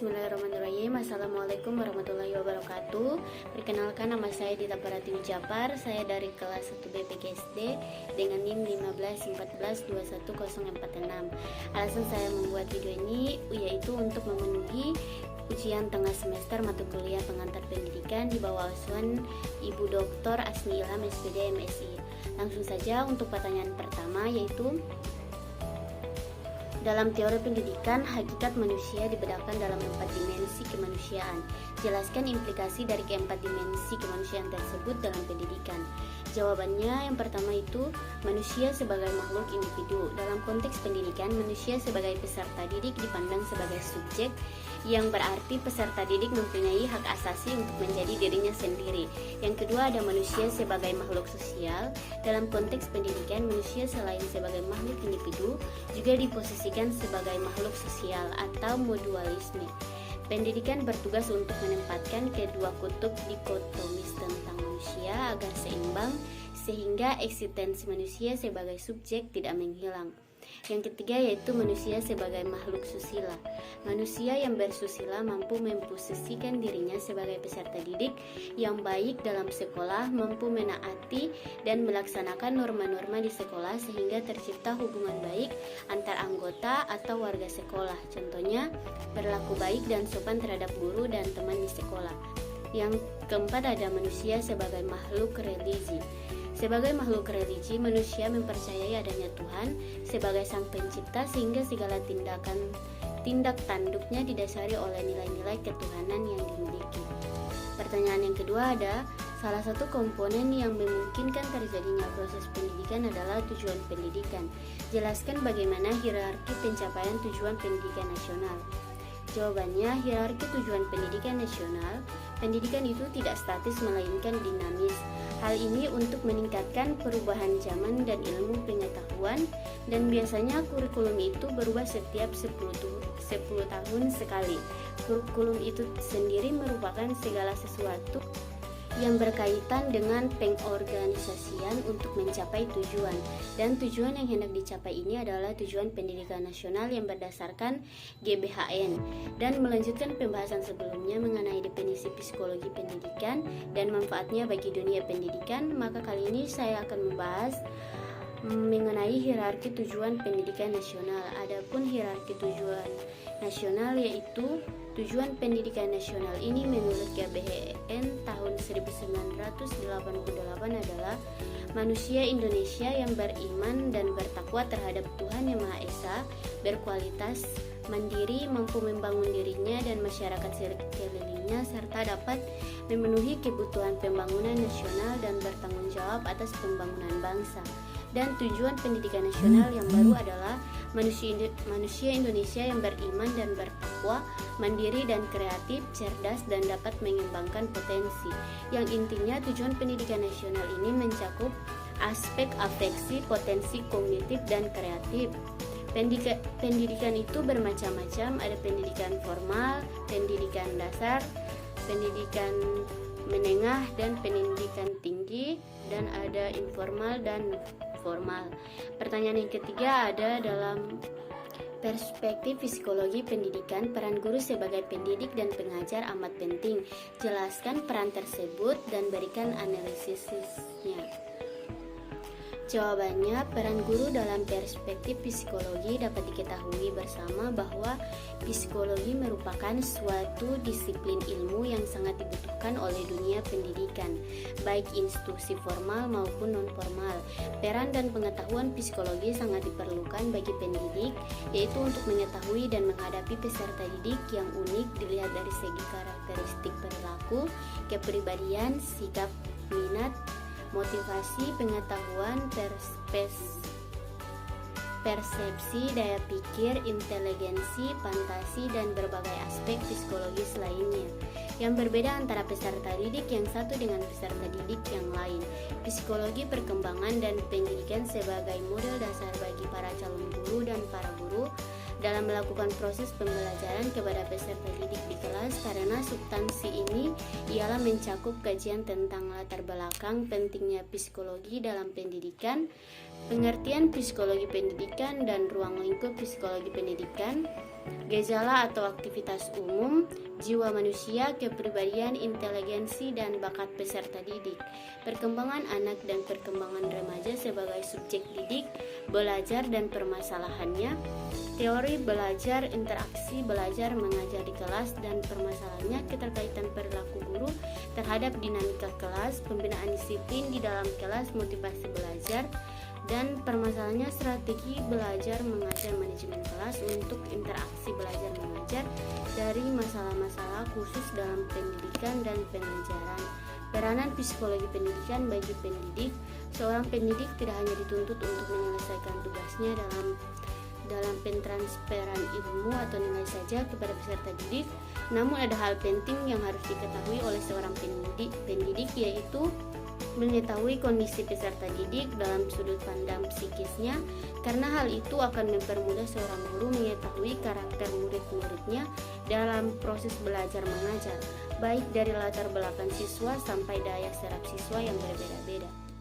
Bismillahirrahmanirrahim. Assalamualaikum warahmatullahi wabarakatuh. Perkenalkan, nama saya Dita Pratiwi Japar. Saya dari kelas 1 BPKSD dengan NIM 151421046. Alasan saya membuat video ini yaitu untuk memenuhi ujian tengah semester mata kuliah pengantar pendidikan di bawah asuhan Ibu Dr. Asmi Ilham SPD MSI. Langsung saja untuk pertanyaan pertama, yaitu dalam teori pendidikan, hakikat manusia dibedakan dalam 4 dimensi kemanusiaan. Jelaskan implikasi dari keempat dimensi kemanusiaan tersebut dalam pendidikan. Jawabannya yang pertama itu, manusia sebagai makhluk individu. Dalam konteks pendidikan, manusia sebagai peserta didik dipandang sebagai subjek, yang berarti peserta didik mempunyai hak asasi untuk menjadi dirinya sendiri. Yang kedua, ada manusia sebagai makhluk sosial. Dalam konteks pendidikan, manusia selain sebagai makhluk individu juga diposisikan sebagai makhluk sosial atau mutualisme. Pendidikan bertugas untuk menempatkan kedua kutub dikotomis tentang manusia agar seimbang, sehingga eksistensi manusia sebagai subjek tidak menghilang. Yang ketiga yaitu manusia sebagai makhluk susila. Manusia yang bersusila mampu memposisikan dirinya sebagai peserta didik yang baik dalam sekolah, mampu menaati dan melaksanakan norma-norma di sekolah sehingga tercipta hubungan baik antar anggota atau warga sekolah. Contohnya, berlaku baik dan sopan terhadap guru dan teman di sekolah. Yang keempat, ada manusia sebagai makhluk religi. Sebagai makhluk religi, manusia mempercayai adanya Tuhan sebagai sang pencipta sehingga segala tindak tanduknya didasari oleh nilai-nilai ketuhanan yang dimiliki. Pertanyaan yang kedua, ada salah satu komponen yang memungkinkan terjadinya proses pendidikan adalah tujuan pendidikan. Jelaskan bagaimana hierarki pencapaian tujuan pendidikan nasional. Jawabannya, hierarki tujuan pendidikan nasional, pendidikan itu tidak statis melainkan dinamis. Hal ini untuk meningkatkan perubahan zaman dan ilmu pengetahuan, dan biasanya kurikulum itu berubah setiap 10 tahun sekali. Kurikulum itu sendiri merupakan segala sesuatu yang berkaitan dengan pengorganisasian untuk mencapai tujuan, dan tujuan yang hendak dicapai ini adalah tujuan pendidikan nasional yang berdasarkan GBHN. Dan melanjutkan pembahasan sebelumnya mengenai definisi psikologi pendidikan dan manfaatnya bagi dunia pendidikan, maka kali ini saya akan membahas mengenai hierarki tujuan pendidikan nasional. Adapun hierarki tujuan nasional yaitu tujuan pendidikan nasional ini menurut GBHN tahun 1988 adalah manusia Indonesia yang beriman dan bertakwa terhadap Tuhan Yang Maha Esa, berkualitas, mandiri, mampu membangun dirinya dan masyarakat sekelilingnya, serta dapat memenuhi kebutuhan pembangunan nasional dan bertanggung jawab atas pembangunan bangsa. Dan tujuan pendidikan nasional yang baru adalah manusia Indonesia yang beriman dan bertakwa, mandiri dan kreatif, cerdas dan dapat mengembangkan potensi. Yang intinya tujuan pendidikan nasional ini mencakup aspek afeksi, potensi kognitif dan kreatif. Pendidikan itu bermacam-macam, ada pendidikan formal, pendidikan dasar, pendidikan menengah dan pendidikan tinggi, dan ada informal dan formal. Pertanyaan yang ketiga, ada dalam perspektif psikologi pendidikan, peran guru sebagai pendidik dan pengajar amat penting. Jelaskan peran tersebut dan berikan analisisnya. Jawabannya, peran guru dalam perspektif psikologi dapat diketahui bersama bahwa psikologi merupakan suatu disiplin ilmu yang sangat dibutuhkan oleh dunia pendidikan, baik institusi formal maupun non-formal. Peran dan pengetahuan psikologi sangat diperlukan bagi pendidik, yaitu untuk mengetahui dan menghadapi peserta didik yang unik dilihat dari segi karakteristik perilaku, kepribadian, sikap, minat, motivasi, pengetahuan, persepsi, daya pikir, inteligensi, fantasi, dan berbagai aspek psikologis lainnya yang berbeda antara peserta didik yang satu dengan peserta didik yang lain. Psikologi perkembangan dan pendidikan sebagai model dasar bagi para calon guru dan para guru dalam melakukan proses pembelajaran kepada peserta didik di kelas, karena substansi ini ialah mencakup kajian tentang latar belakang pentingnya psikologi dalam pendidikan, pengertian psikologi pendidikan dan ruang lingkup psikologi pendidikan, gejala atau aktivitas umum, jiwa manusia, kepribadian, inteligensi, dan bakat peserta didik, perkembangan anak dan perkembangan remaja sebagai subjek didik, belajar dan permasalahannya, teori belajar, interaksi belajar mengajar di kelas dan permasalahannya, keterkaitan perilaku guru terhadap dinamika kelas, pembinaan disiplin di dalam kelas, motivasi belajar, dan permasalahannya strategi belajar mengajar manajemen kelas untuk interaksi belajar mengajar dari masalah-masalah khusus dalam pendidikan dan pengajaran. Peranan psikologi pendidikan bagi pendidik. Seorang pendidik tidak hanya dituntut untuk menyelesaikan tugasnya dalam pentransferan ilmu atau nilai saja kepada peserta didik, namun ada hal penting yang harus diketahui oleh seorang pendidik yaitu mengetahui kondisi peserta didik dalam sudut pandang psikisnya, karena hal itu akan mempermudah seorang guru mengetahui karakter murid-muridnya dalam proses belajar mengajar, baik dari latar belakang siswa sampai daya serap siswa yang berbeda-beda.